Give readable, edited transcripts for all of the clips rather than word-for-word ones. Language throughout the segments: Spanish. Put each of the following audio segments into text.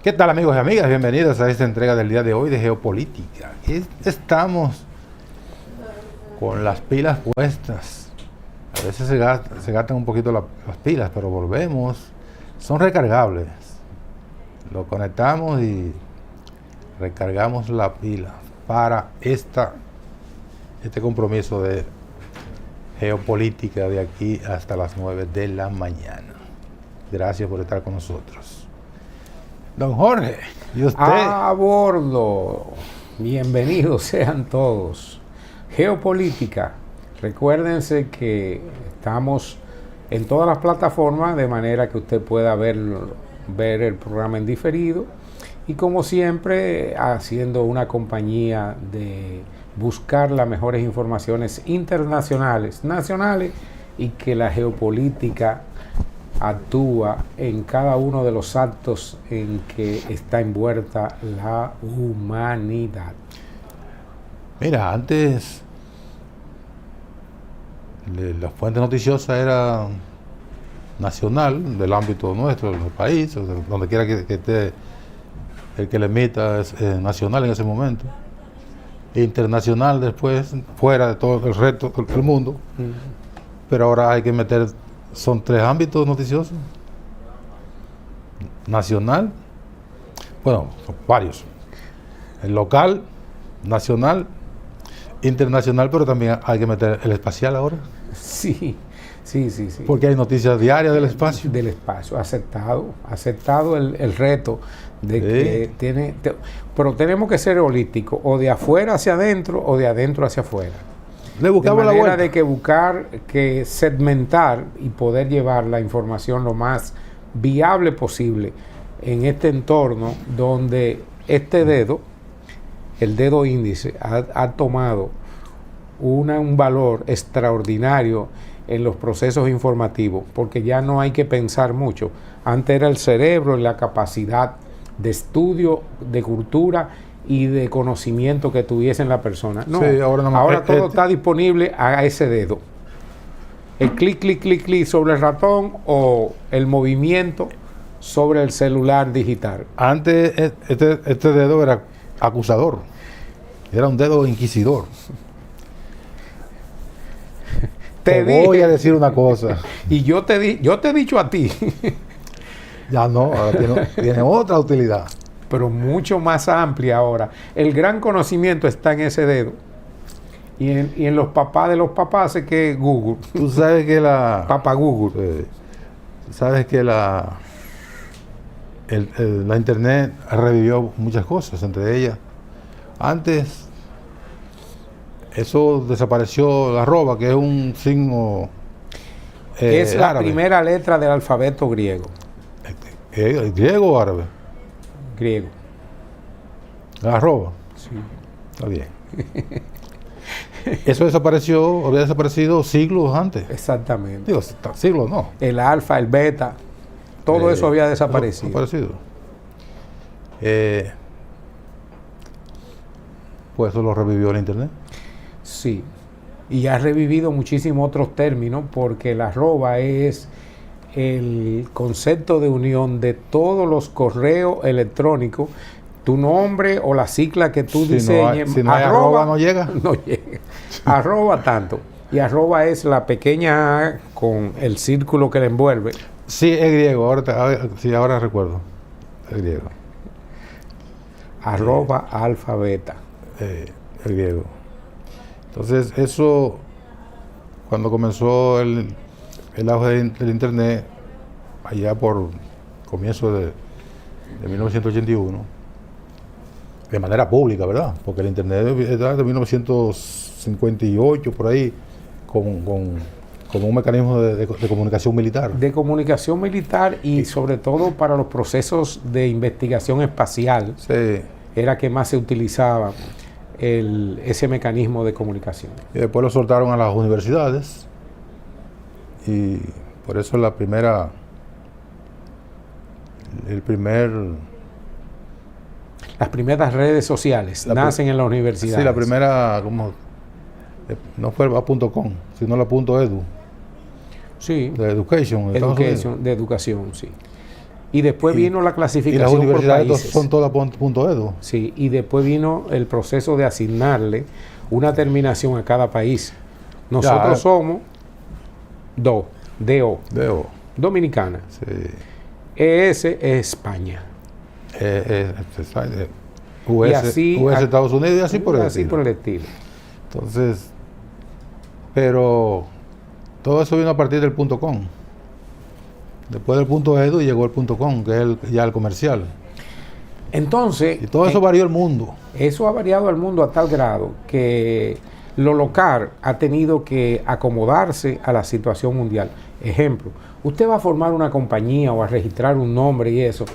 ¿Qué tal, amigos y amigas? Bienvenidos a esta entrega del día de hoy de Geopolítica. Estamos con las pilas puestas. A veces se gastan un poquito las pilas, pero volvemos. Son recargables. Lo conectamos y recargamos la pila para este compromiso de geopolítica de aquí hasta las 9 de la mañana. Gracias por estar con nosotros. Don Jorge, ¿y usted? A bordo. Bienvenidos sean todos. Geopolítica. Recuérdense que estamos en todas las plataformas de manera que usted pueda ver el programa en diferido. Y como siempre, haciendo una compañía de buscar las mejores informaciones internacionales, nacionales, y que la geopolítica actúa en cada uno de los actos en que está envuelta la humanidad. Mira, antes la fuente noticiosa era nacional, del ámbito nuestro, del país, o sea, donde quiera que esté el que le emita es nacional en ese momento. Internacional después, fuera de todo el resto del mundo. Pero ahora hay que meter, son 3 ámbitos noticiosos. Nacional, bueno, son varios. El local, nacional, internacional, pero también hay que meter el espacial ahora. Sí. Porque hay noticias diarias del espacio. Del espacio, aceptado el reto de que pero tenemos que ser holísticos, o de afuera hacia adentro o de adentro hacia afuera. Le buscamos la vuelta. De que buscar, que segmentar y poder llevar la información lo más viable posible en este entorno donde este dedo, el dedo índice, ha tomado un valor extraordinario en los procesos informativos, porque ya no hay que pensar mucho. Antes era el cerebro y la capacidad de estudio, de cultura y de conocimiento que tuviese en la persona. No, sí, ahora todo está disponible a ese dedo. El clic sobre el ratón o el movimiento sobre el celular digital. Antes este dedo era acusador, era un dedo inquisidor. Te voy a decir una cosa. Y yo te he dicho a ti. Ya no, ahora tiene otra utilidad. Pero mucho más amplia ahora. El gran conocimiento está en ese dedo. Y en los papás de los papás es que Google. Tú sabes que Papá Google. Sabes que la internet revivió muchas cosas, entre ellas. Antes, eso desapareció la arroba, que es un signo es la árabe. Primera letra del alfabeto griego. ¿Griego o árabe? Griego. La arroba. Sí. Está bien. Eso había desaparecido siglos antes. Exactamente. Digo, siglos no. El alfa, el beta, todo eso había desaparecido. Pues eso lo revivió el internet. Sí. Y ha revivido muchísimos otros términos, porque la arroba es el concepto de unión de todos los correos electrónicos, tu nombre o la sigla que tú diseñes. Si no hay arroba, no llega. No llega. Arroba tanto. Y arroba es la pequeña A con el círculo que le envuelve. Sí, es griego. Ahora recuerdo. Es griego. Arroba alfa beta. Es griego. Entonces, eso, cuando comenzó el auge del internet, allá por comienzo de 1981, de manera pública, ¿verdad? Porque el internet es de 1958, por ahí, como un mecanismo de comunicación militar. De comunicación militar y sobre todo para los procesos de investigación espacial. Sí. Era que más se utilizaba ese mecanismo de comunicación. Y después lo soltaron a las universidades. Y por eso las primeras redes sociales nacen en las universidades. Sí, la primera, no fue la .com, sino la .edu. Sí. De education. De educación, sí. Y después vino la Y las clasificación por universidades países. son todas .edu. Sí, y después vino el proceso de asignarle una terminación a cada país. Nosotros somos DO, Dominicana. Sí. ES es España. US, Y así, US Estados Unidos y así por el así estilo. por el estilo. Entonces, pero todo eso vino a partir del .com. Después del .edu llegó el .com, que es ya el comercial. Entonces, Y todo eso varió el mundo. eso ha variado al mundo a tal grado que lo local ha tenido que acomodarse a la situación mundial. Ejemplo, usted va a formar una compañía o a registrar un nombre y eso.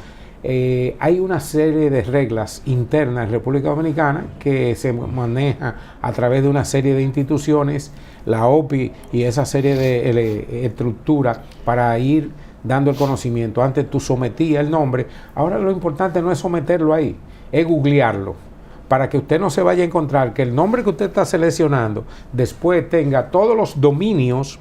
Hay una serie de reglas internas en República Dominicana que se maneja a través de una serie de instituciones, la OPI y esa serie de estructuras para ir dando el conocimiento. Antes tú sometías el nombre, ahora lo importante no es someterlo ahí, es googlearlo, para que usted no se vaya a encontrar que el nombre que usted está seleccionando después tenga todos los dominios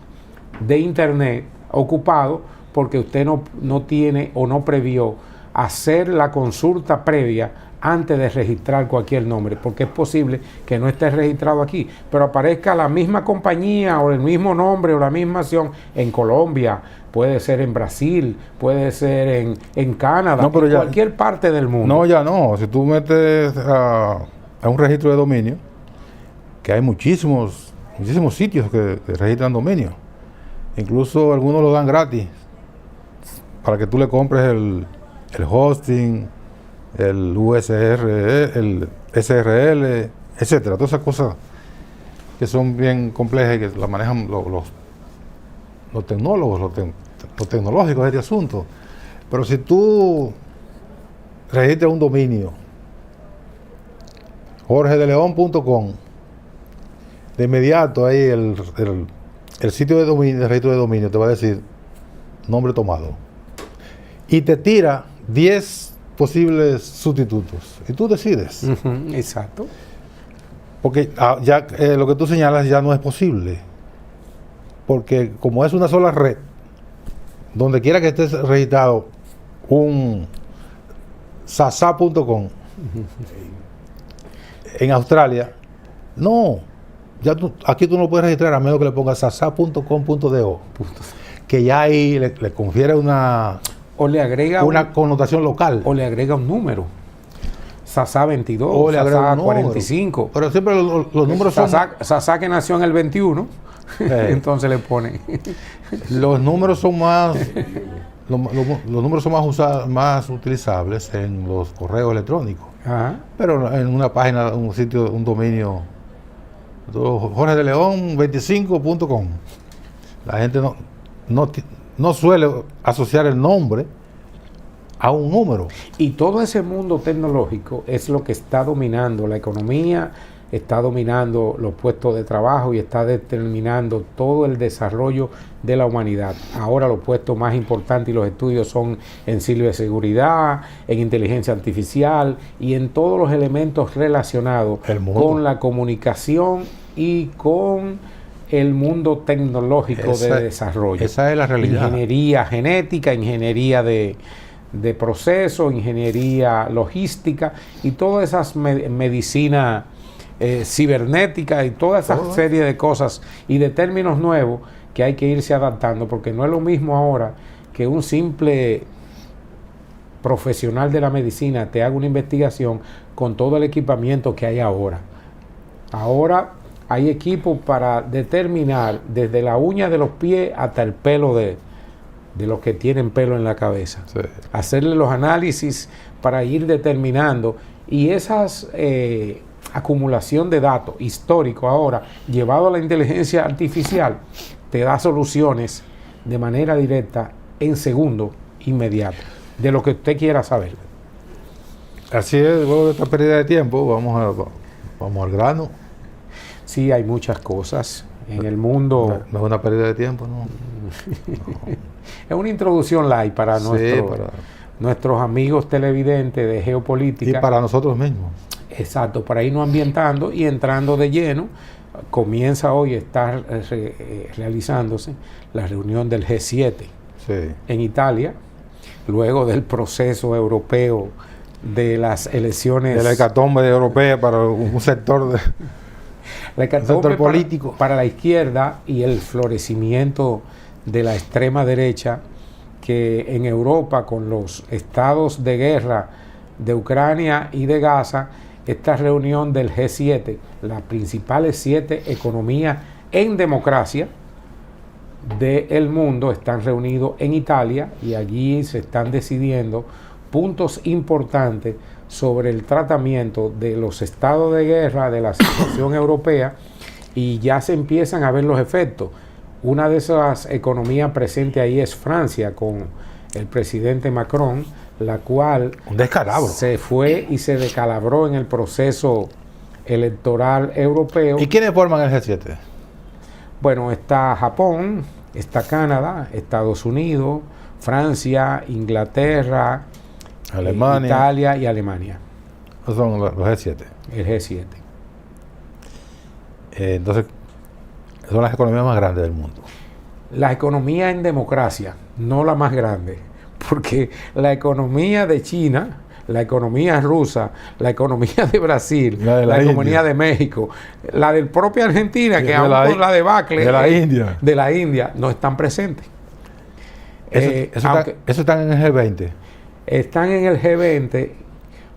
de internet ocupados porque usted no tiene o no previó hacer la consulta previa antes de registrar cualquier nombre, porque es posible que no esté registrado aquí, pero aparezca la misma compañía o el mismo nombre o la misma acción en Colombia, puede ser en Brasil, puede ser en Canadá, No, pero en ya, cualquier parte del mundo. No, ya no. Si tú metes a un registro de dominio, que hay muchísimos sitios que registran dominio. Incluso algunos lo dan gratis para que tú le compres el hosting, el USR, el SRL, etcétera. Todas esas cosas que son bien complejas y que las manejan los tecnólogos, los tecnológicos de este asunto. Pero si tú registras un dominio, jorgedeleon.com, de inmediato ahí el sitio de dominio, el registro de dominio te va a decir nombre tomado. Y te tira 10 posibles sustitutos. Y tú decides. Exacto. Porque ya lo que tú señalas ya no es posible. Porque como es una sola red, donde quiera que estés registrado un sasa.com en Australia, no. Ya aquí tú no puedes registrar a menos que le pongas sasa.com.do, que ya ahí le confiere una connotación local. O le agrega un número. Sasa 22, O le agrega Sasa un número. 45. Pero siempre los números son... Sasa que nació en el 21, entonces le pone. Los números son más... los números son más utilizables en los correos electrónicos. Ajá. Pero en una página, un sitio, un dominio, jorgedeleon25.com, la gente no suele asociar el nombre a un número. Y todo ese mundo tecnológico es lo que está dominando la economía, está dominando los puestos de trabajo y está determinando todo el desarrollo de la humanidad. Ahora los puestos más importantes y los estudios son en ciberseguridad, en inteligencia artificial y en todos los elementos relacionados con la comunicación y con el mundo tecnológico de desarrollo. Esa es la realidad. Ingeniería genética, ingeniería de procesos, ingeniería logística y todas esas medicina cibernética y toda esa serie de cosas y de términos nuevos que hay que irse adaptando, porque no es lo mismo ahora que un simple profesional de la medicina te haga una investigación con todo el equipamiento que hay ahora. Ahora hay equipos para determinar desde la uña de los pies hasta el pelo de los que tienen pelo en la cabeza. Sí. Hacerle los análisis para ir determinando y esas acumulación de datos históricos ahora llevado a la inteligencia artificial te da soluciones de manera directa en segundo inmediato de lo que usted quiera saber. Así es, luego de esta pérdida de tiempo, vamos al grano. Sí, hay muchas cosas en el mundo. No es una pérdida de tiempo, ¿no? Es una introducción light para, nuestros amigos televidentes de geopolítica. Y para nosotros mismos. Exacto, para irnos ambientando y entrando de lleno. Comienza hoy a estar realizándose la reunión del G7 en Italia. luego del proceso europeo de las elecciones. De la hecatombe europea para un sector de... La hecatombe sector político. para la izquierda y el florecimiento de la extrema derecha, que en Europa, con los estados de guerra de Ucrania y de Gaza, esta reunión del G7, las principales 7 economías en democracia del mundo, están reunidos en Italia, y allí se están decidiendo puntos importantes sobre el tratamiento de los estados de guerra de la situación europea, y ya se empiezan a ver los efectos. Una de esas economías presentes ahí es Francia, con el presidente Macron, la cual un descalabro. Se fue y se descalabró en el proceso electoral europeo. ¿Y quiénes forman el G7? Bueno, está Japón, está Canadá, Estados Unidos, Francia, Inglaterra, Alemania, Italia y Alemania. Esos son los G7. El G7. Entonces, son las economías más grandes del mundo. La economía en democracia, no la más grande, porque la economía de China, la economía rusa, la economía de Brasil, la economía de México, la del propia Argentina, que aún con la debacle de la India, no están presentes. Eso están en el G20. Están en el G20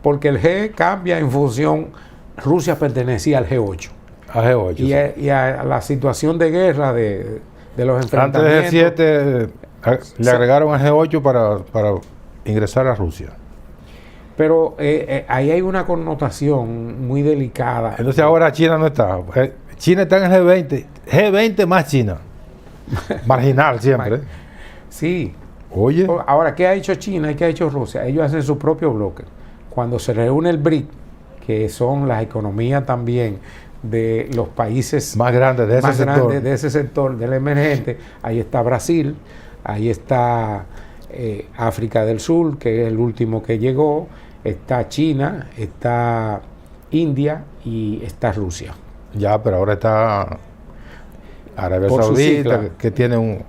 porque el G cambia en función. Rusia pertenecía al G8. Al G8. Y a la situación de guerra de los enfrentamientos. Antes del G7 le agregaron al G8 para ingresar a Rusia. Pero ahí hay una connotación muy delicada. Entonces ahora China no está. China está en el G20. G20 más China. Marginal siempre. Sí. Oye. Ahora, ¿qué ha hecho China y qué ha hecho Rusia? Ellos hacen su propio bloque. Cuando se reúne el BRIC, que son las economías también de los países más grandes de ese sector, del emergente, ahí está Brasil, ahí está África del Sur, que es el último que llegó, está China, está India y está Rusia. Ya, pero ahora está Arabia Saudita, que tiene un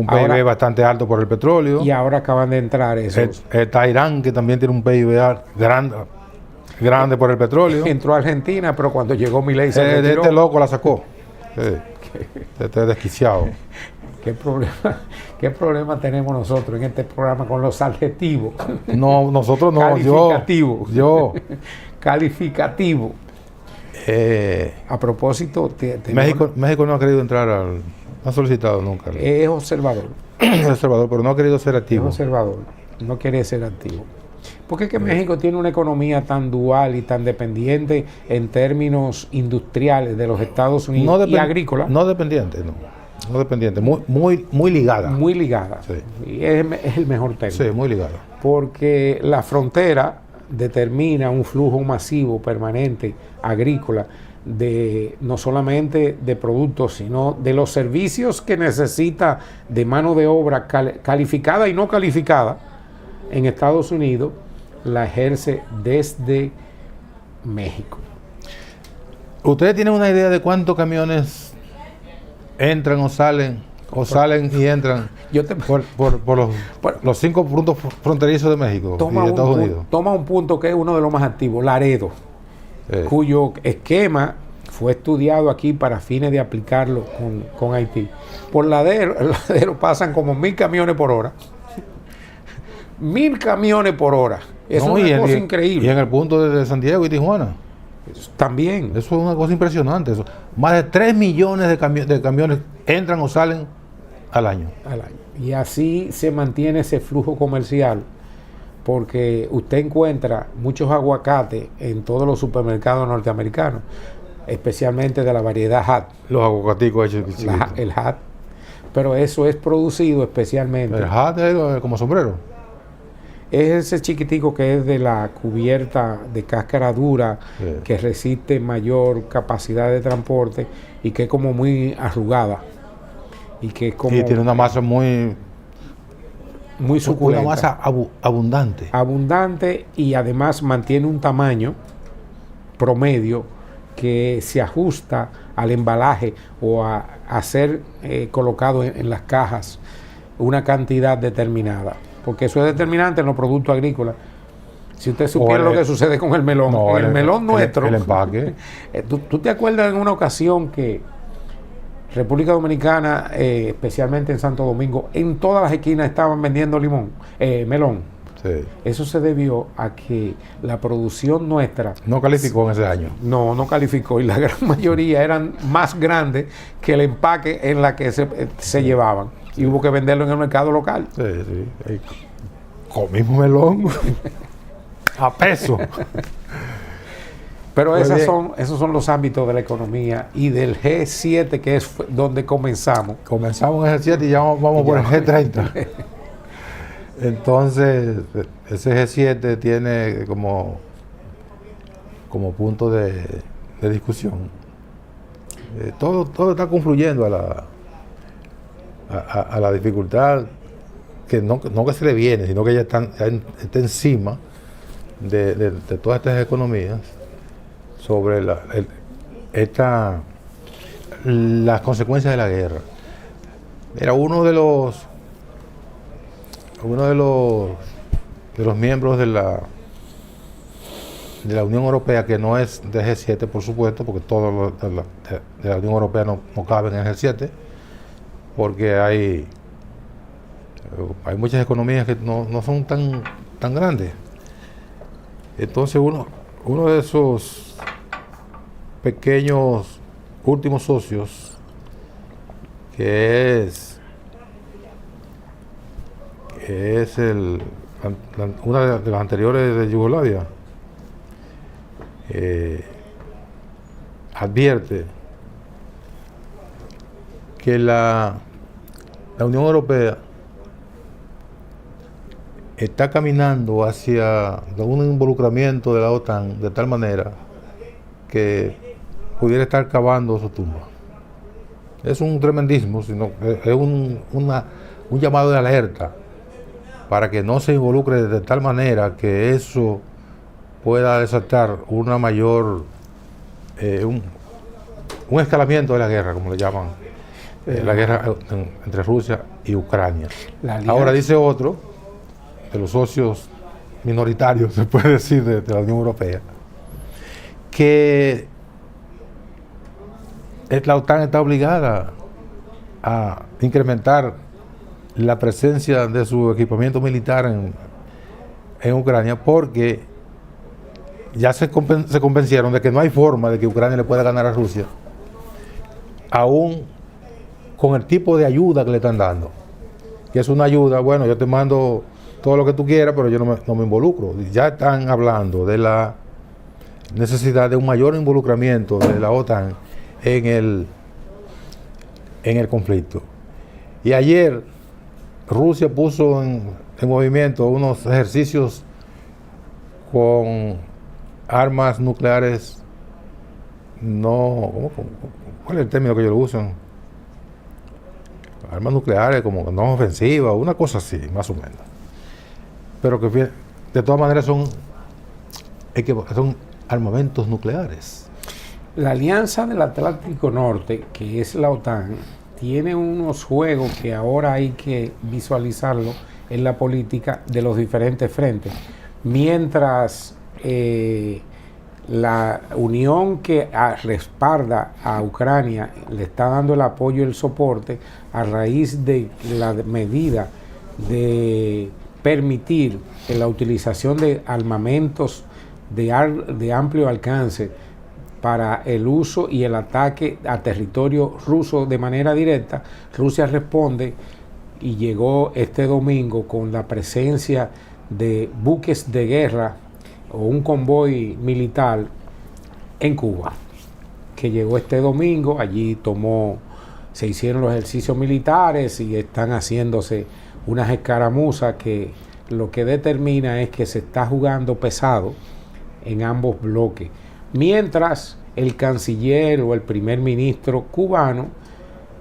PIB bastante alto por el petróleo. Y ahora acaban de entrar esos. Está Irán, que también tiene un PIB grande por el petróleo. Entró Argentina, pero cuando llegó Milei se retiró. Este loco la sacó. Este desquiciado. ¿Qué problema tenemos nosotros en este programa con los adjetivos? No, nosotros no. Calificativo. Yo. Calificativo. A propósito, México no ha querido entrar no ha solicitado nunca. Es observador. Es observador, pero no ha querido ser activo. Es observador, no quiere ser activo. ¿Por qué es que México tiene una economía tan dual y tan dependiente en términos industriales de los Estados Unidos y agrícola? No dependiente, no dependiente, muy ligada. Muy ligada. Sí. Y es el mejor término. Sí, muy ligada. Porque la frontera determina un flujo masivo, permanente, agrícola, no solamente de productos, sino de los servicios que necesita de mano de obra calificada y no calificada en Estados Unidos, la ejerce desde México. ¿Ustedes tienen una idea de cuántos camiones entran o salen y entran por los 5 puntos fronterizos de México y de Estados Unidos? Toma un punto que es uno de los más activos, Laredo, cuyo esquema fue estudiado aquí para fines de aplicarlo con Haití. Por Laredo pasan como 1,000 camiones por hora. 1,000 camiones por hora. Eso es una cosa increíble. Y en el punto de San Diego y Tijuana. También. Eso es una cosa impresionante. Más de 3 millones de camiones entran o salen al año. Y así se mantiene ese flujo comercial, porque usted encuentra muchos aguacates en todos los supermercados norteamericanos, especialmente de la variedad HAT. Los aguacaticos hechos. El HAT. Pero eso es producido especialmente. ¿El HAT es como sombrero? Es ese chiquitico que es de la cubierta de cáscara dura, que resiste mayor capacidad de transporte y que es como muy arrugada. Y que es como. Y tiene una masa muy suculenta. Una masa abundante. Abundante, y además mantiene un tamaño promedio que se ajusta al embalaje o a ser colocado en las cajas una cantidad determinada. porque eso es determinante en los productos agrícolas. Si usted supiera lo que sucede con el melón, no, el melón nuestro, el empaque. ¿Tú te acuerdas en una ocasión que República Dominicana, especialmente en Santo Domingo, en todas las esquinas estaban vendiendo melón? Sí. Eso se debió a que la producción nuestra no calificó en ese año. No calificó, y la gran mayoría eran más grandes que el empaque en la que se llevaban, y hubo que venderlo en el mercado local. Sí, sí. Comimos melón a peso. Pero esos son los ámbitos de la economía y del G7, que es donde comenzamos. Comenzamos en el G7 y ya vamos por el G30. Entonces, ese G7 tiene como punto de discusión. Todo está confluyendo a la dificultad que no que se le viene, sino que ya está encima de todas estas economías sobre las consecuencias de la guerra. Era uno de los miembros de la Unión Europea, que no es de G7, por supuesto, porque todos los de la Unión Europea no caben en el G7, porque hay muchas economías que no son tan grandes. Entonces uno de esos pequeños últimos socios, que es una de las anteriores de Yugoslavia, advierte que la Unión Europea está caminando hacia un involucramiento de la OTAN de tal manera que pudiera estar cavando su tumba. Es un tremendismo, sino es un llamado de alerta para que no se involucre de tal manera que eso pueda desatar una mayor un escalamiento de la guerra, como le llaman, la guerra entre Rusia y Ucrania. Ahora dice otro de los socios minoritarios, se puede decir, de la Unión Europea, que la OTAN está obligada a incrementar la presencia de su equipamiento militar en Ucrania, porque ya se convencieron de que no hay forma de que Ucrania le pueda ganar a Rusia, aún con el tipo de ayuda que le están dando, que es una ayuda, bueno, yo te mando todo lo que tú quieras, pero yo no me involucro. Ya están hablando de la necesidad de un mayor involucramiento de la OTAN en el conflicto. Y ayer Rusia puso en movimiento unos ejercicios con armas nucleares, ¿cuál es el término que ellos usan? Armas nucleares como no ofensivas, una cosa así, más o menos. Pero que de todas maneras son armamentos nucleares. La Alianza del Atlántico Norte, que es la OTAN, tiene unos juegos que ahora hay que visualizarlo en la política de los diferentes frentes. Mientras la unión que respalda a Ucrania le está dando el apoyo y el soporte a raíz de la medida de permitir la utilización de armamentos de amplio alcance para el uso y el ataque a territorio ruso de manera directa. Rusia responde y llegó este domingo con la presencia de buques de guerra o un convoy militar en Cuba, que llegó este domingo. Allí se hicieron los ejercicios militares y están haciéndose unas escaramuzas que lo que determina es que se está jugando pesado en ambos bloques. Mientras el canciller o el primer ministro cubano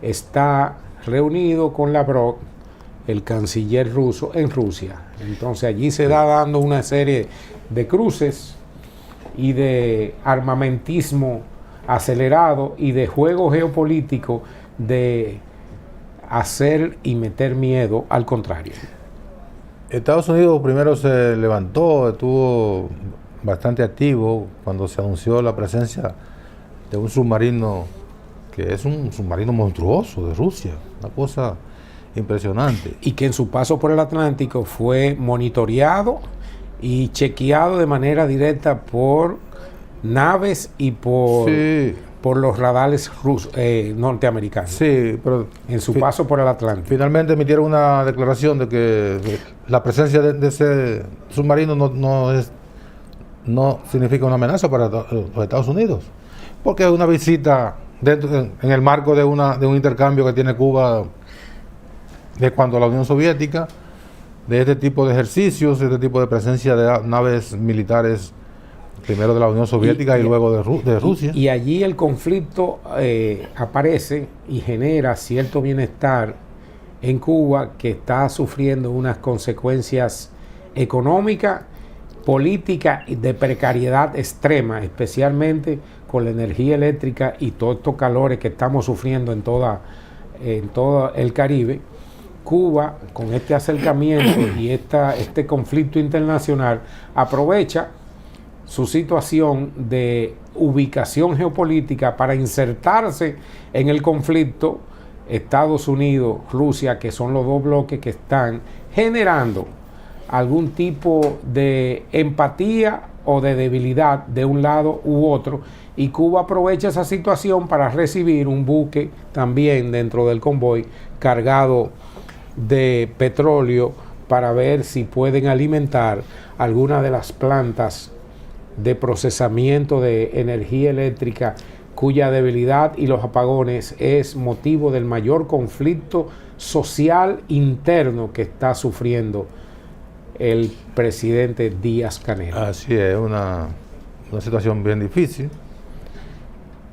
está reunido con Lavrov, el canciller ruso, en Rusia. Entonces allí se da dando una serie de cruces y de armamentismo acelerado y de juego geopolítico de hacer y meter miedo al contrario. Estados Unidos primero se levantó, estuvo bastante activo cuando se anunció la presencia de un submarino que es un submarino monstruoso de Rusia, una cosa impresionante. Y que en su paso por el Atlántico fue monitoreado y chequeado de manera directa por naves y por los radares norteamericanos. Sí, pero en su paso por el Atlántico. Finalmente emitieron una declaración de que la presencia de ese submarino no significa una amenaza para los Estados Unidos, porque es una visita en el marco de un intercambio que tiene Cuba de cuando la Unión Soviética, de este tipo de ejercicios, de este tipo de presencia de naves militares, primero de la Unión Soviética y luego de Rusia. Y allí el conflicto aparece y genera cierto bienestar en Cuba, que está sufriendo unas consecuencias económicas, políticas y de precariedad extrema, especialmente con la energía eléctrica y todos estos calores que estamos sufriendo en todo el Caribe. Cuba, con este acercamiento y este conflicto internacional, aprovecha su situación de ubicación geopolítica para insertarse en el conflicto Estados Unidos, Rusia, que son los dos bloques que están generando algún tipo de empatía o de debilidad de un lado u otro, y Cuba aprovecha esa situación para recibir un buque también dentro del convoy cargado de petróleo para ver si pueden alimentar alguna de las plantas de procesamiento de energía eléctrica cuya debilidad y los apagones es motivo del mayor conflicto social interno que está sufriendo el presidente Díaz-Canel. Así es, una situación bien difícil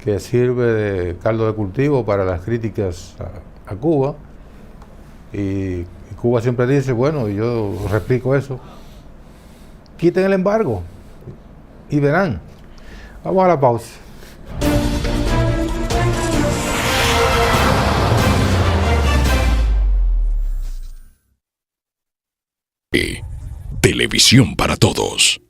que sirve de caldo de cultivo para las críticas a Cuba, y Cuba siempre dice, bueno, y yo replico eso, quiten el embargo y verán. Vamos a la pausa. Televisión para todos.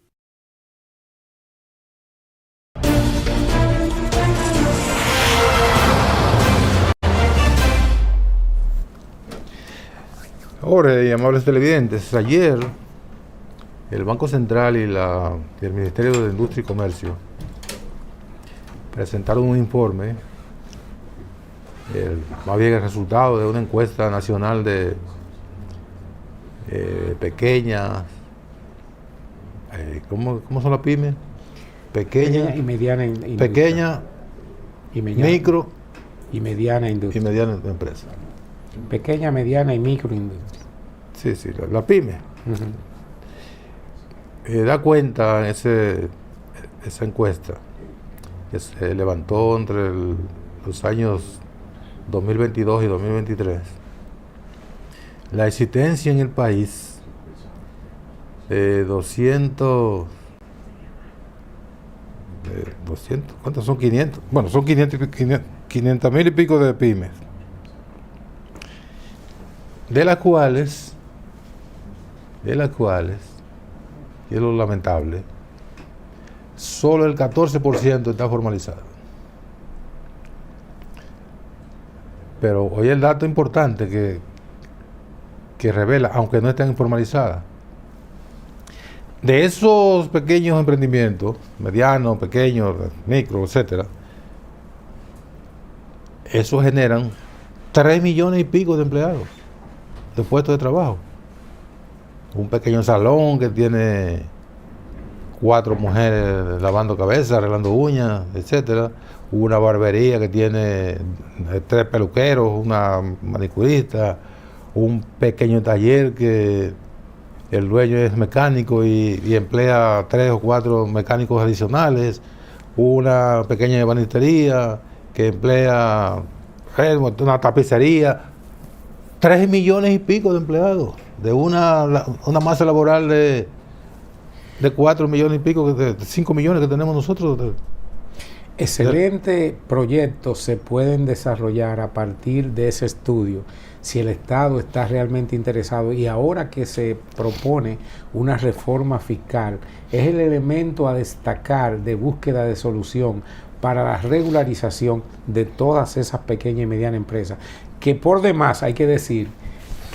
Ahora, y amables televidentes, ayer el Banco Central y el Ministerio de Industria y Comercio presentaron un informe, más bien el resultado de una encuesta nacional de pequeñas, ¿cómo son las pymes? Pequeña y mediana industria. Pequeña, micro y mediana industria. Y mediana empresa. Pequeña, mediana y microindustria. Sí, la pyme. Da cuenta esa encuesta que se levantó entre los años 2022 y 2023, la existencia en el país de 200, ¿cuántos son? 500, bueno, son 500,000 y pico de pymes, de las cuales, y es lo lamentable, solo el 14% está formalizado. Pero hoy el dato importante que revela, aunque no estén formalizadas, de esos pequeños emprendimientos, medianos, pequeños, micro, etcétera, esos generan 3 millones y pico de empleados, de puestos de trabajo. Un pequeño salón que tiene 4 mujeres lavando cabeza, arreglando uñas, etcétera. Una barbería que tiene 3 peluqueros, una manicurista, un pequeño taller que el dueño es mecánico y emplea 3 o 4 mecánicos adicionales, una pequeña ebanistería que emplea una tapicería. 3 millones y pico de empleados, de una masa laboral de 4 millones y pico, de 5 millones que tenemos nosotros. Excelentes proyectos se pueden desarrollar a partir de ese estudio si el Estado está realmente interesado, y ahora que se propone una reforma fiscal es el elemento a destacar de búsqueda de solución para la regularización de todas esas pequeñas y medianas empresas que por demás hay que decir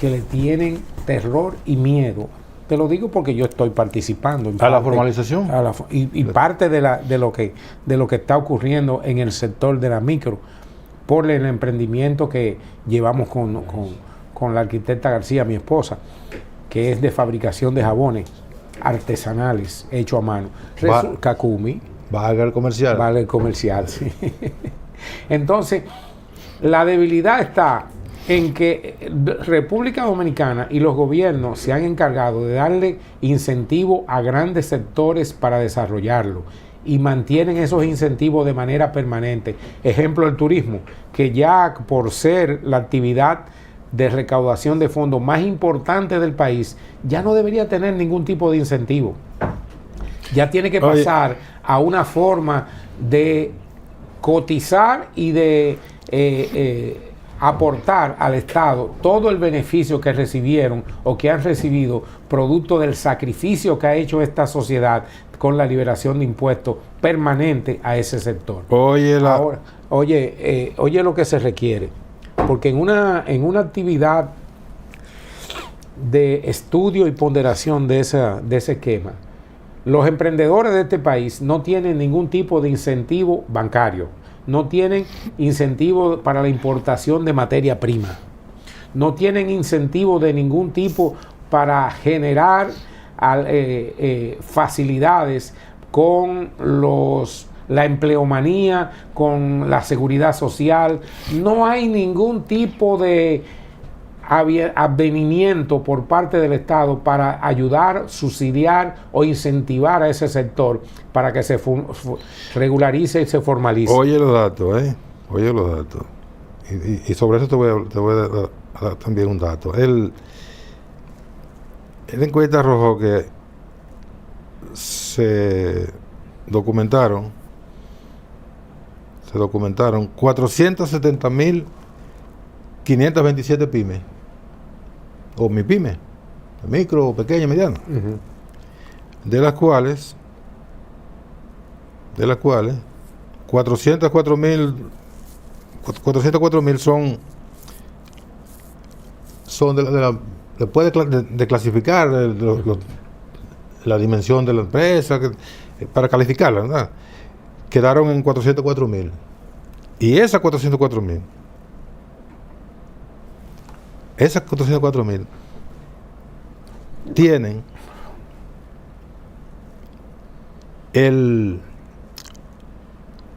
que le tienen terror y miedo. Te lo digo porque yo estoy participando a la formalización y parte de lo que está ocurriendo en el sector de la micro por el emprendimiento que llevamos con la arquitecta García, mi esposa, que es de fabricación de jabones artesanales hechos a mano. Kakumi. Valga el comercial. Valga el comercial, sí. Entonces, la debilidad está en que República Dominicana y los gobiernos se han encargado de darle incentivo a grandes sectores para desarrollarlo y mantienen esos incentivos de manera permanente. Ejemplo, el turismo, que ya por ser la actividad de recaudación de fondos más importante del país, ya no debería tener ningún tipo de incentivo. Ya tiene que pasar a una forma de cotizar y de aportar al Estado todo el beneficio que recibieron o que han recibido producto del sacrificio que ha hecho esta sociedad con la liberación de impuestos permanente a ese sector. Ahora, oye lo que se requiere, porque en una actividad de estudio y ponderación de ese esquema, los emprendedores de este país no tienen ningún tipo de incentivo bancario, no tienen incentivo para la importación de materia prima, no tienen incentivo de ningún tipo para generar facilidades con la empleomanía, con la seguridad social. No hay ningún tipo de advenimiento por parte del Estado para ayudar, subsidiar o incentivar a ese sector para que se regularice y se formalice. Oye los datos, Oye los datos. Y sobre eso te voy a dar también un dato. El encuesta arrojó que se documentaron 470.527 pymes, o MIPYME, micro, pequeña, mediana, de las cuales 404.000 son después de clasificar la dimensión de la empresa, para calificarla, ¿verdad? Quedaron en 404.000. Y esas 404.000 tienen el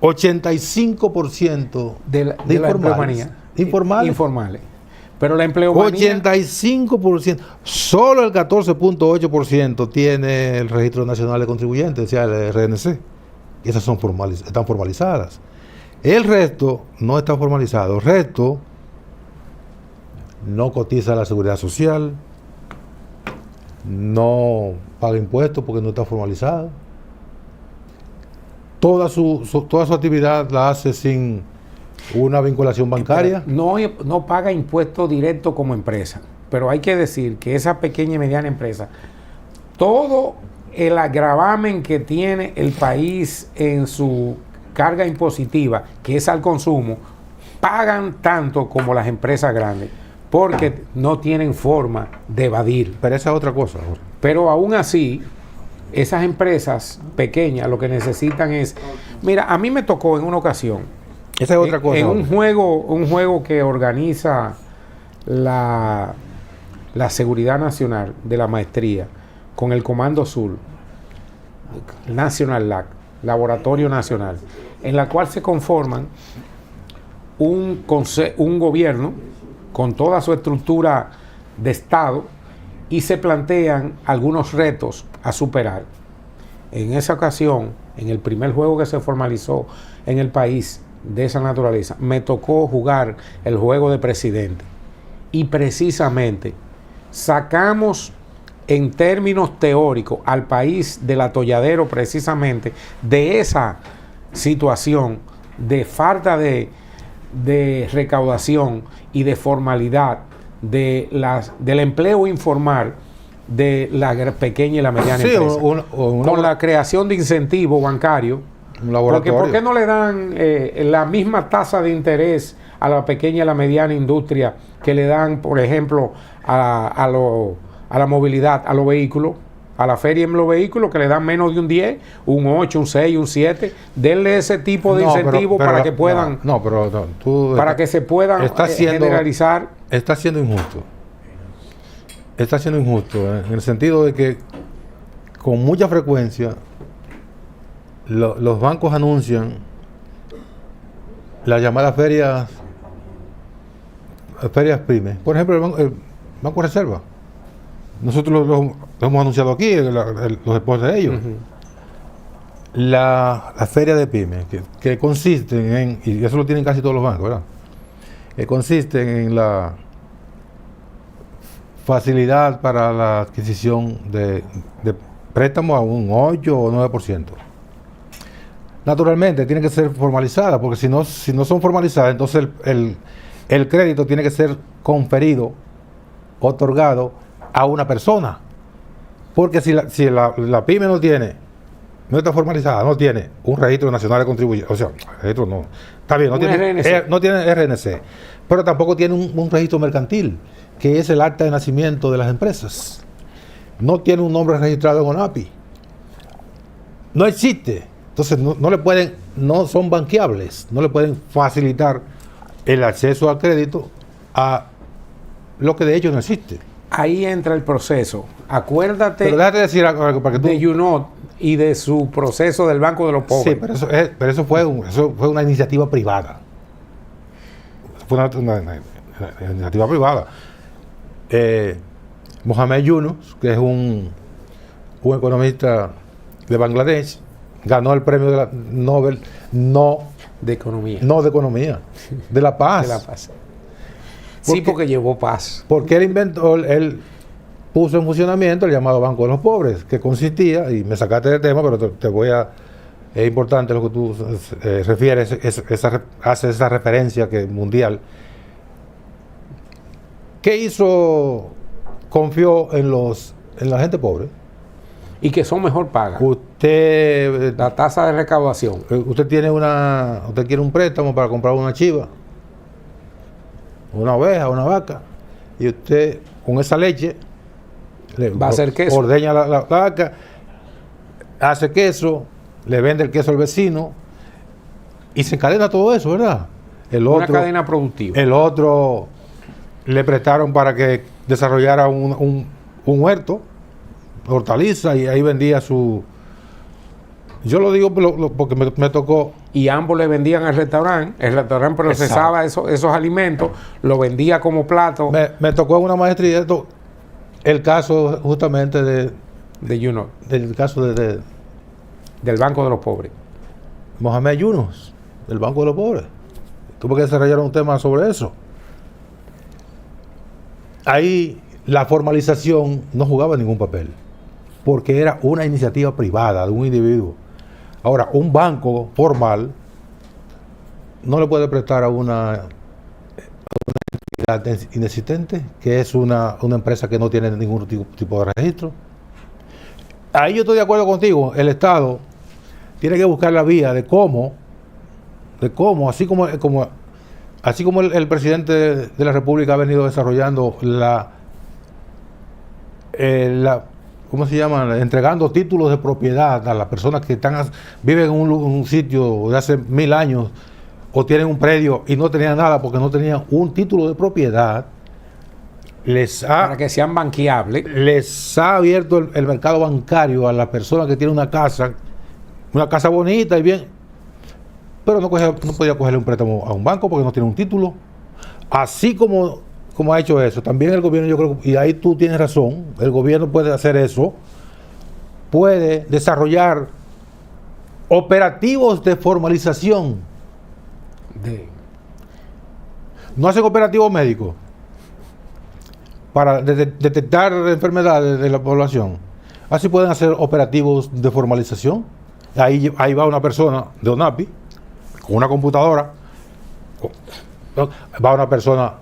85% de la informales. Pero la empleomanía... 85%. Solo el 14.8% tiene el Registro Nacional de Contribuyentes, o sea, el RNC. Y esas están formalizadas. El resto no está formalizado. El resto no cotiza a la seguridad social, no paga impuestos porque no está formalizado. Toda su actividad la hace sin una vinculación bancaria. No paga impuestos directos como empresa, pero hay que decir que esa pequeña y mediana empresa, todo el agravamen que tiene el país en su carga impositiva, que es al consumo, pagan tanto como las empresas grandes, porque no tienen forma de evadir. Pero esa es otra cosa. Pero aún así, esas empresas pequeñas lo que necesitan es... Mira, a mí me tocó en una ocasión, esa es otra cosa. En un juego que organiza la Seguridad Nacional de la Maestría con el Comando Sur, National Lab, Laboratorio Nacional, en la cual se conforman un gobierno con toda su estructura de Estado y se plantean algunos retos a superar. En esa ocasión, en el primer juego que se formalizó en el país de esa naturaleza, me tocó jugar el juego de presidente y precisamente sacamos en términos teóricos al país del atolladero precisamente de esa situación de falta de recaudación y de formalidad del empleo informal de la pequeña y la mediana empresa. Con la creación de incentivos bancarios. Porque ¿por qué no le dan la misma tasa de interés a la pequeña y la mediana industria que le dan, por ejemplo, a la movilidad, a los vehículos, a la feria en los vehículos, que le dan menos de un 10, un 8, un 6, un 7? Denle ese tipo de incentivos para que puedan... para que se puedan generalizar. Está siendo injusto. Está siendo injusto en el sentido de que con mucha frecuencia los bancos anuncian las llamadas ferias pymes. Por ejemplo, el Banco Reserva. Nosotros lo hemos anunciado aquí, los esposos de ellos. La feria de pymes, que consisten en, y eso lo tienen casi todos los bancos, ¿verdad? Que consisten en la facilidad para la adquisición de préstamos a un 8 o 9%. Naturalmente tiene que ser formalizada, porque si no son formalizadas, entonces el crédito tiene que ser conferido, otorgado a una persona. Porque si la pyme no está formalizada, no tiene un registro nacional de contribución, o sea, registro no, está bien, no tiene RNC, pero tampoco tiene un registro mercantil, que es el acta de nacimiento de las empresas. No tiene un nombre registrado en ONAPI. No existe. Entonces no son banqueables, no le pueden facilitar el acceso al crédito a lo que de hecho no existe. Ahí entra el proceso. Acuérdate. Pero déjate decir algo para que tú... de YouNot y de su proceso del Banco de los Pobres. Sí, pero eso fue una iniciativa privada. Fue una iniciativa privada. Mohamed Yunus, que es un economista de Bangladesh, ganó el premio de la Nobel de Economía. No de Economía, de la Paz. De la Paz. Sí, porque llevó paz. Porque él puso en funcionamiento el llamado Banco de los Pobres, que consistía, y me sacaste del tema, pero es importante lo que tú refieres, hace esa referencia que mundial. ¿Qué hizo? Confió en la gente pobre. Y que son mejor pagas. La tasa de recaudación. Usted quiere un préstamo para comprar una chiva, una oveja, una vaca, y usted con esa leche va a hacer queso. Ordeña la vaca, hace queso, le vende el queso al vecino y se encadena todo eso, ¿verdad? Una cadena productiva. El otro le prestaron para que desarrollara un huerto, hortaliza, y ahí vendía yo lo digo porque me tocó. Y ambos le vendían al restaurante. El restaurante procesaba esos alimentos, lo vendía como plato. Me tocó en una maestría el caso justamente de YouNot. Del caso del Banco de los Pobres. Mohamed Yunus, del Banco de los Pobres. Tuve que desarrollar un tema sobre eso. Ahí la formalización no jugaba ningún papel, porque era una iniciativa privada de un individuo. Ahora, un banco formal no le puede prestar a una entidad inexistente, que es una empresa que no tiene ningún tipo de registro. Ahí yo estoy de acuerdo contigo. El Estado tiene que buscar la vía de cómo, así como el presidente de la República ha venido desarrollando ¿cómo se llama? Entregando títulos de propiedad a las personas que viven en un sitio de hace 1000 años o tienen un predio y no tenían nada porque no tenían un título de propiedad. Para que sean banqueables. Les ha abierto el mercado bancario a las personas que tienen una casa bonita y bien, pero no podía cogerle un préstamo a un banco porque no tiene un título. Así como ha hecho eso, también el gobierno, yo creo, y ahí tú tienes razón, el gobierno puede hacer eso, puede desarrollar operativos de formalización. No hacen operativos médicos para detectar enfermedades de la población. Así pueden hacer operativos de formalización. Ahí va una persona de ONAPI con una computadora, va una persona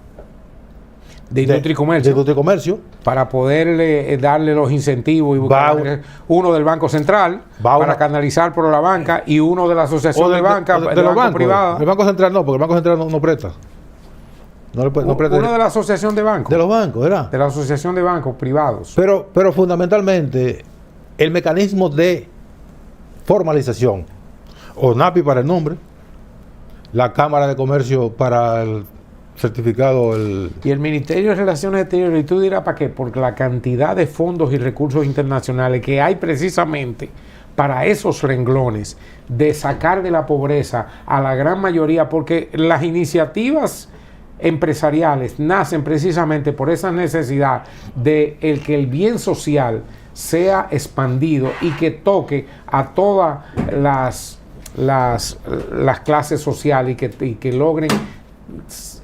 de industria y comercio, de industria y comercio, para poder darle los incentivos y buscar uno del Banco Central para canalizar por la banca y uno de la Asociación de Banca de los bancos privados. El Banco Central no, porque el Banco Central no presta. No presta. Uno de la Asociación de Bancos. De los bancos, ¿verdad? De la Asociación de Bancos Privados. Pero fundamentalmente, el mecanismo de formalización, ONAPI para el nombre, la Cámara de Comercio para el certificado. Y el Ministerio de Relaciones Exteriores, y tú dirás para qué, porque la cantidad de fondos y recursos internacionales que hay precisamente para esos renglones de sacar de la pobreza a la gran mayoría, porque las iniciativas empresariales nacen precisamente por esa necesidad de que el bien social sea expandido y que toque a todas las clases sociales y que logren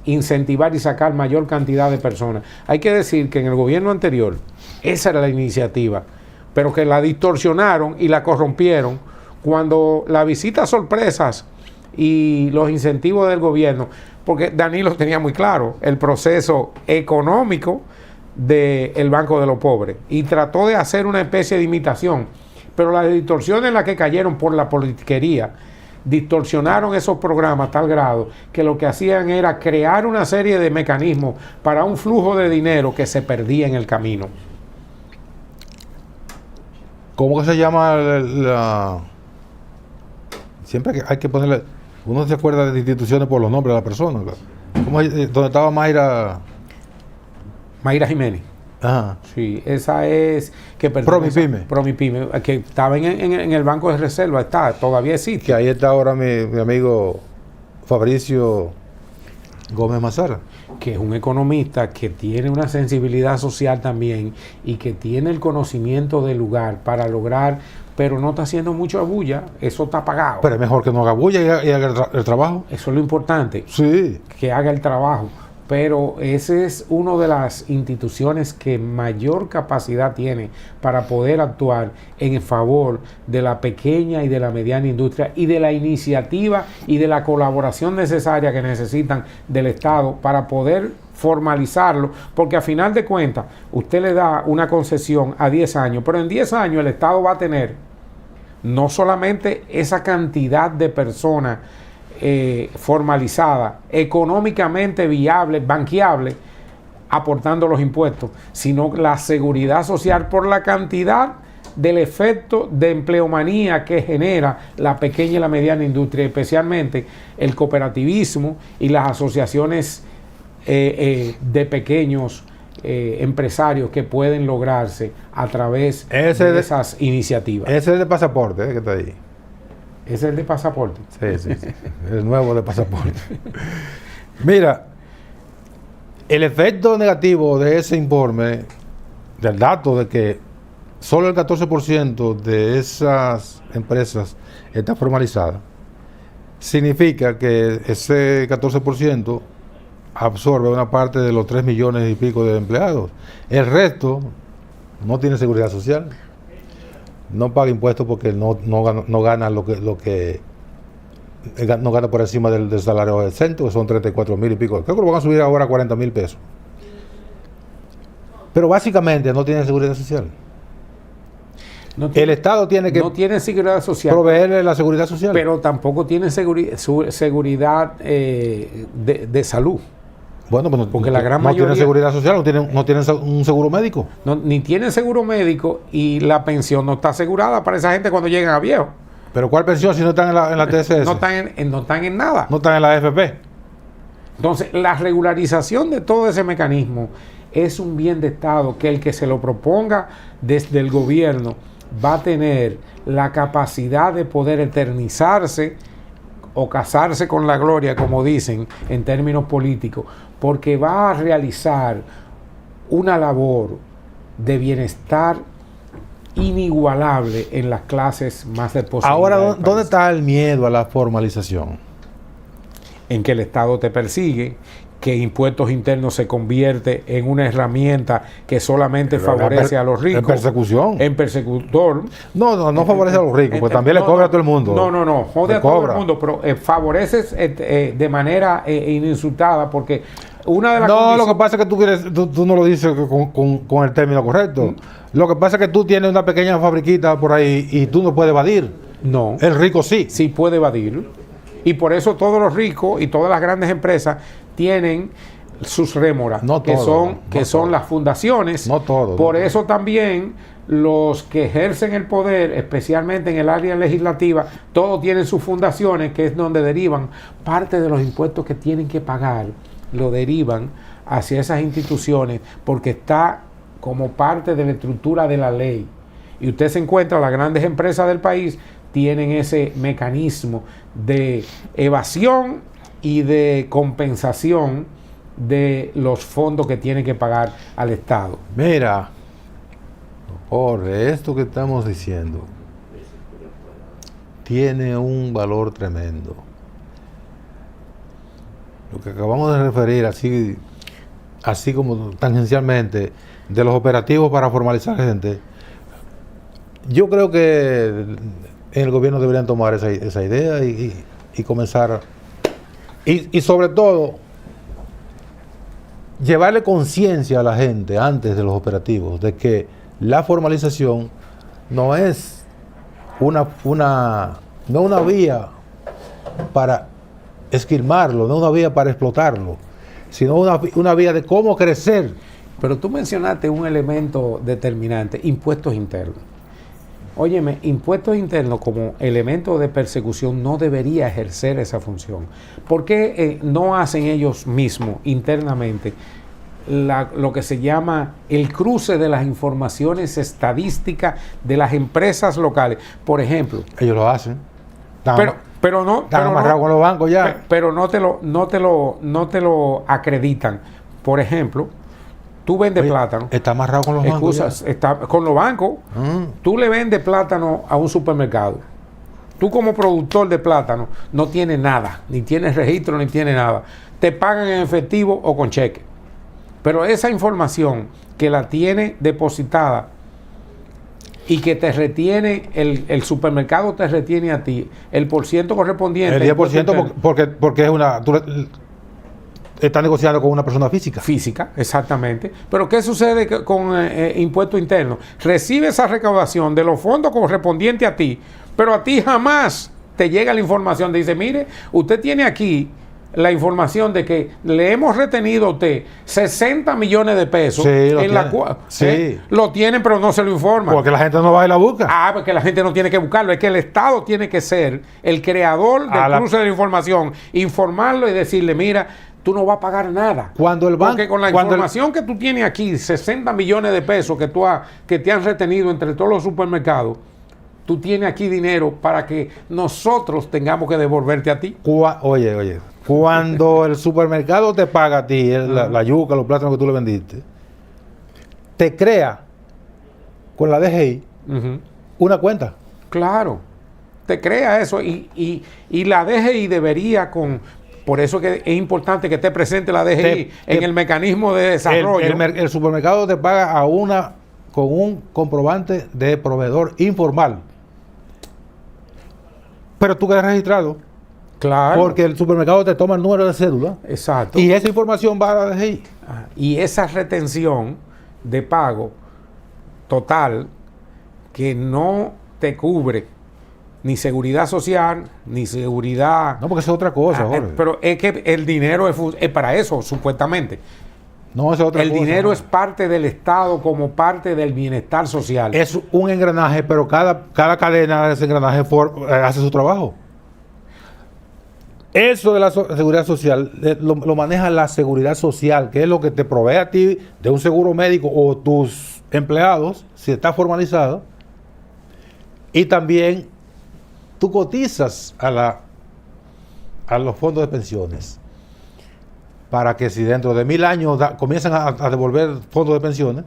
incentivar y sacar mayor cantidad de personas. Hay que decir que en el gobierno anterior esa era la iniciativa, pero que la distorsionaron y la corrompieron cuando las visitas sorpresas y los incentivos del gobierno, porque Danilo tenía muy claro el proceso económico del Banco de los Pobres y trató de hacer una especie de imitación, pero las distorsiones en las que cayeron por la politiquería distorsionaron esos programas a tal grado que lo que hacían era crear una serie de mecanismos para un flujo de dinero que se perdía en el camino. ¿Cómo que se llama siempre que hay que ponerle, uno se acuerda de instituciones por los nombres de la persona? ¿Cómo donde estaba Mayra Jiménez? Ajá. Sí, esa es que Promipyme, que estaba en el Banco de Reserva, todavía existe. Que ahí está ahora mi amigo Fabricio Gómez Mazara, que es un economista que tiene una sensibilidad social también y que tiene el conocimiento del lugar para lograr, pero no está haciendo mucha bulla, eso está pagado. Pero es mejor que no haga bulla y haga el trabajo. Eso es lo importante, sí, que haga el trabajo. Pero esa es una de las instituciones que mayor capacidad tiene para poder actuar en favor de la pequeña y de la mediana industria y de la iniciativa y de la colaboración necesaria que necesitan del Estado para poder formalizarlo, porque a final de cuentas usted le da una concesión a 10 años, pero en 10 años el Estado va a tener no solamente esa cantidad de personas formalizada, económicamente viable, banqueable, aportando los impuestos, sino la seguridad social por la cantidad del efecto de empleomanía que genera la pequeña y la mediana industria, especialmente el cooperativismo y las asociaciones de pequeños empresarios que pueden lograrse a través de esas iniciativas. Ese es el de pasaporte que está ahí. ¿Ese es el de pasaporte? Sí. El nuevo de pasaporte. Mira, el efecto negativo de ese informe, del dato de que solo el 14% de esas empresas está formalizada, significa que ese 14% absorbe una parte de los 3 millones y pico de empleados. El resto no tiene seguridad social. No paga impuestos porque no gana lo que no gana por encima del salario decente, que son 34,000 y pico. Creo que lo van a subir ahora a 40,000 pesos. Pero básicamente no tienen seguridad social. El Estado tiene que seguridad social, proveerle la seguridad social. Pero tampoco tiene seguridad de salud. Bueno, pues porque la gran mayoría no tienen seguridad social, no tienen un seguro médico. Ni tienen seguro médico y la pensión no está asegurada para esa gente cuando llegan a viejo. ¿Pero cuál pensión si no están en la TSS? No están en nada. No están en la AFP. Entonces, la regularización de todo ese mecanismo es un bien de Estado que el que se lo proponga desde el gobierno va a tener la capacidad de poder eternizarse o casarse con la gloria, como dicen en términos políticos, porque va a realizar una labor de bienestar inigualable en las clases más desposeídas. Ahora, ¿dónde está el miedo a la formalización? En que el Estado te persigue, que impuestos internos se convierte en una herramienta que solamente favorece a los ricos. En persecución. En persecutor. No favorece a los ricos, pues también le cobra a todo el mundo. No, jode a todo el mundo, pero favoreces de manera ininsultada, porque una de las lo que pasa es que tú no lo dices con el término correcto. Lo que pasa es que tú tienes una pequeña fabriquita por ahí y tú no puedes evadir. No. El rico sí. Sí puede evadir. Y por eso todos los ricos y todas las grandes empresas tienen sus rémoras, que son las fundaciones. No todos. Por eso también los que ejercen el poder, especialmente en el área legislativa, todos tienen sus fundaciones, que es donde derivan parte de los impuestos que tienen que pagar, lo derivan hacia esas instituciones, porque está como parte de la estructura de la ley. Y usted se encuentra, las grandes empresas del país tienen ese mecanismo de evasión y de compensación de los fondos que tienen que pagar al Estado. Mira, Jorge, esto que estamos diciendo tiene un valor tremendo. Lo que acabamos de referir, así como tangencialmente, de los operativos para formalizar gente, yo creo que en el gobierno deberían tomar esa idea y comenzar, y sobre todo, llevarle conciencia a la gente antes de los operativos de que la formalización no es no una vía para esquilmarlo, no una vía para explotarlo, sino una vía de cómo crecer. Pero tú mencionaste un elemento determinante, impuestos internos. Óyeme, impuestos internos como elemento de persecución no debería ejercer esa función. ¿Por qué no hacen ellos mismos internamente lo que se llama el cruce de las informaciones estadísticas de las empresas locales? Por ejemplo. Ellos lo hacen. Pero no. Están amarrados con los bancos ya. Pero no te lo acreditan. Por ejemplo, tú vendes plátano. Está amarrado con los bancos. Está con los bancos. Tú le vendes plátano a un supermercado. Tú como productor de plátano no tienes nada, ni tienes registro, ni tienes nada. Te pagan en efectivo o con cheque. Pero esa información que la tiene depositada y que te retiene, el supermercado te retiene a ti, el % correspondiente. El 10% porque es una... Está negociando con una persona física. Física, exactamente. Pero ¿qué sucede con impuesto interno? Recibe esa recaudación de los fondos correspondientes a ti, pero a ti jamás te llega la información. Dice, mire, usted tiene aquí la información de que le hemos retenido a usted 60 millones de pesos. Sí, en la cual sí. Lo tienen, pero no se lo informan. Porque la gente no va y la busca. Porque la gente no tiene que buscarlo. Es que el Estado tiene que ser el creador del cruce de la información, informarlo y decirle, mira, tú no vas a pagar nada. Porque con la información que tú tienes aquí, 60 millones de pesos que te han retenido entre todos los supermercados, tú tienes aquí dinero para que nosotros tengamos que devolverte a ti. Oye, cuando el supermercado te paga a ti la yuca, los plátanos que tú le vendiste, te crea con la DGI una cuenta. Claro, te crea eso y la DGI debería Por eso que es importante que esté presente la DGI en el mecanismo de desarrollo. El supermercado te paga con un comprobante de proveedor informal. Pero tú quedas registrado. Claro. Porque el supermercado te toma el número de cédula. Exacto. Y esa información va a la DGI. Y esa retención de pago total que no te cubre ni seguridad social, ni seguridad... No, porque eso es otra cosa, Jorge. Pero es que el dinero es para eso, supuestamente. No, eso es otra cosa. El dinero es parte del Estado como parte del bienestar social. Es un engranaje, pero cada cadena de ese engranaje hace su trabajo. Eso de la seguridad social lo maneja la seguridad social, que es lo que te provee a ti de un seguro médico o tus empleados, si está formalizado. Y también tú cotizas a los fondos de pensiones para que si dentro de 1000 años comienzan a devolver fondos de pensiones,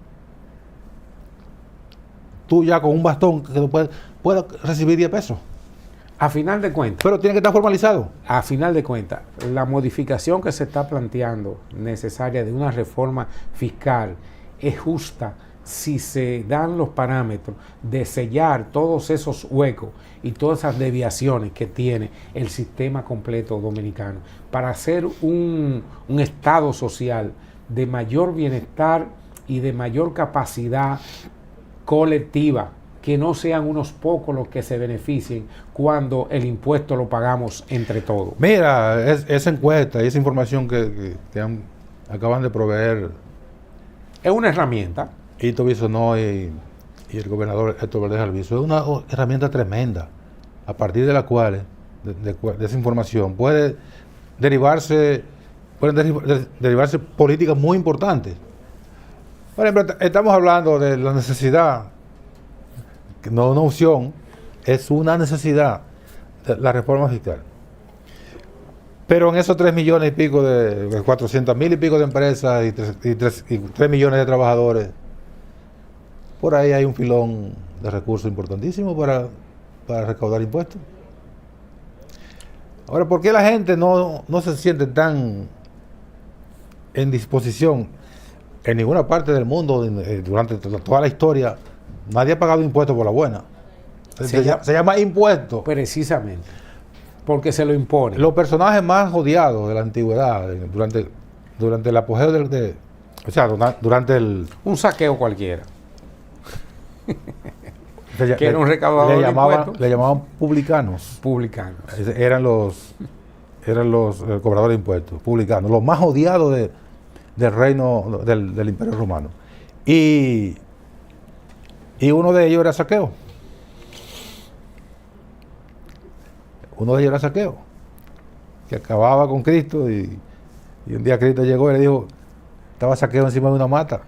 tú ya con un bastón que puedes recibir 10 pesos. A final de cuentas, Pero tiene que estar formalizado. a final de cuentas, la modificación que se está planteando necesaria de una reforma fiscal es justa si se dan los parámetros de sellar todos esos huecos y todas esas desviaciones que tiene el sistema completo dominicano para hacer un estado social de mayor bienestar y de mayor capacidad colectiva, que no sean unos pocos los que se beneficien cuando el impuesto lo pagamos entre todos. Mira, esa encuesta y esa información que acaban de proveer Es una herramienta. Hito Bisonó y el gobernador Héctor Verdeja Albizu, es una herramienta tremenda, a partir de la cual, de esa información, pueden derivarse políticas muy importantes. Por ejemplo, estamos hablando de la necesidad, que no una opción, es una necesidad, de la reforma fiscal. Pero en esos 3 millones y pico de 400,000 y pico de empresas y 3 millones de trabajadores, por ahí hay un filón de recursos importantísimo para recaudar impuestos. Ahora, ¿por qué la gente no se siente tan en disposición? En ninguna parte del mundo, durante toda la historia, nadie ha pagado impuestos por la buena. Se llama impuesto. Precisamente, porque se lo impone. Los personajes más odiados de la antigüedad, durante el apogeo durante el... Un saqueo cualquiera. que era un recaudador de impuestos. Le llamaban publicanos. Publicanos. Eran los cobradores de impuestos, publicanos, los más odiados del reino del Imperio Romano. Y uno de ellos era Saqueo. Que acababa con Cristo y un día Cristo llegó y le dijo, estaba Saqueo encima de una mata.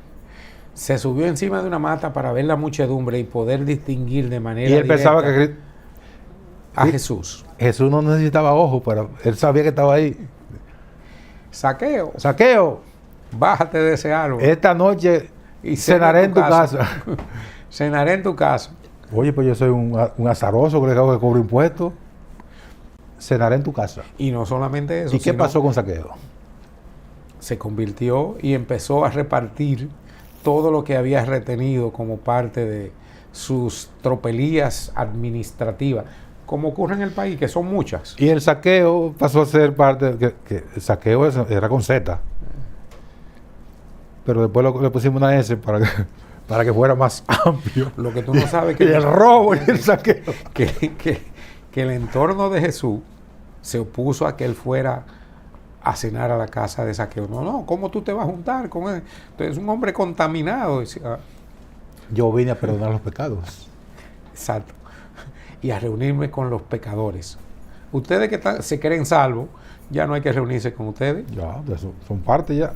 Se subió encima de una mata para ver la muchedumbre y poder distinguir de manera Y él pensaba que a Jesús. Jesús no necesitaba ojos, él sabía que estaba ahí. Saqueo, bájate de ese árbol. Esta noche Y cenaré en tu casa. Cenaré en tu casa. Oye, pues yo soy un azaroso que cobro impuestos. Cenaré en tu casa. Y no solamente eso. ¿Y qué pasó con Saqueo? Se convirtió y empezó a repartir todo lo que había retenido como parte de sus tropelías administrativas, como ocurre en el país, que son muchas. Y el saqueo pasó a ser parte, que el saqueo era con Z. Pero después le pusimos una S para que fuera más amplio. Lo que tú no sabes que y el robo y el saqueo. Que el entorno de Jesús se opuso a que él fuera a cenar a la casa de Saqueo. No, ¿cómo tú te vas a juntar con él? Entonces, es un hombre contaminado. Decía, yo vine a perdonar los pecados. Exacto. Y a reunirme con los pecadores. Ustedes que se creen salvos, ya no hay que reunirse con ustedes. Ya, son parte ya.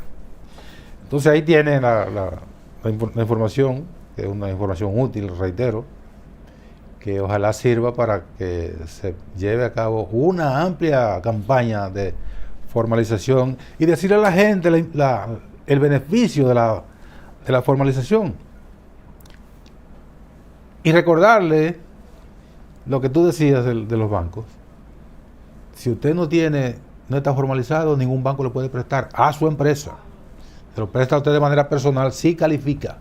Entonces ahí tienen la información, que es una información útil, reitero, que ojalá sirva para que se lleve a cabo una amplia campaña de formalización y decirle a la gente el beneficio de la formalización. Y recordarle lo que tú decías de los bancos. Si usted no está formalizado, ningún banco le puede prestar a su empresa. Se lo presta a usted de manera personal, si califica,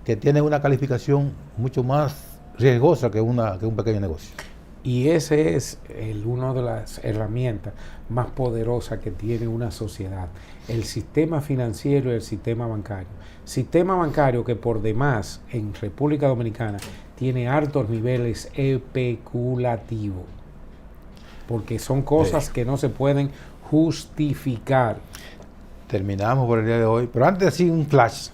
que tiene una calificación mucho más riesgosa que un pequeño negocio. Y ese es una de las herramientas más poderosas que tiene una sociedad, el sistema financiero y el sistema bancario. Sistema bancario que por demás en República Dominicana tiene altos niveles especulativos, porque son cosas que no se pueden justificar. Terminamos por el día de hoy, pero antes así un flash.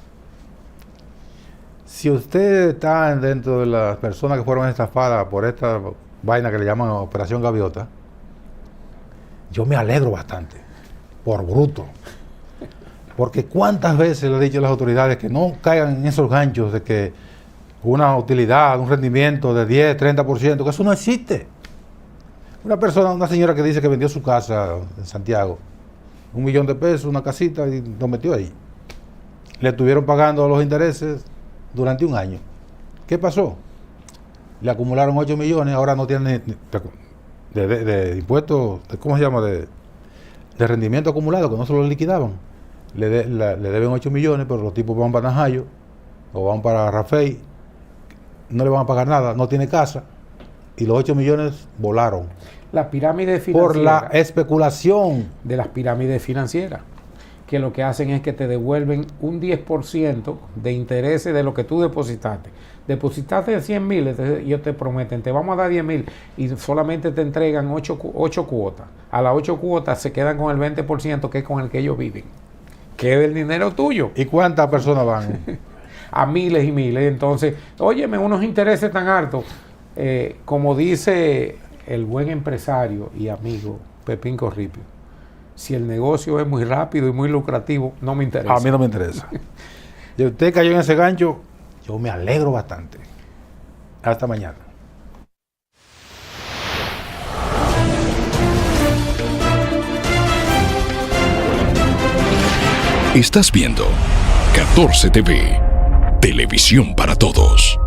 Si usted está dentro de las personas que fueron estafadas por esta vaina que le llaman Operación Gaviota, yo me alegro bastante, por bruto. Porque cuántas veces le he dicho a las autoridades que no caigan en esos ganchos de que una utilidad, un rendimiento de 10, 30%, que eso no existe. Una señora que dice que vendió su casa en Santiago, $1,000,000, una casita, y lo metió ahí. Le estuvieron pagando los intereses durante un año. ¿Qué pasó? Le acumularon 8 millones, ahora no tiene de impuestos, ¿cómo se llama? De rendimiento acumulado, que no se lo liquidaban. Le deben 8 millones, pero los tipos van para Najayo o van para Rafey, no le van a pagar nada, no tiene casa, y los 8 millones volaron. La pirámide financiera. Por la especulación. De las pirámides financieras, que lo que hacen es que te devuelven un 10% de intereses de lo que tú depositaste. Depositaste 100,000, ellos te prometen, te vamos a dar 10,000 y solamente te entregan 8 cuotas. A las 8 cuotas se quedan con el 20% que es con el que ellos viven. Que es el dinero tuyo. ¿Y cuántas personas van? A miles y miles. Entonces, óyeme, unos intereses tan altos. Como dice el buen empresario y amigo Pepín Corripio, si el negocio es muy rápido y muy lucrativo, no me interesa. A mí no me interesa. Y usted cayó en ese gancho, yo me alegro bastante. Hasta mañana. Estás viendo 14 TV, televisión para todos.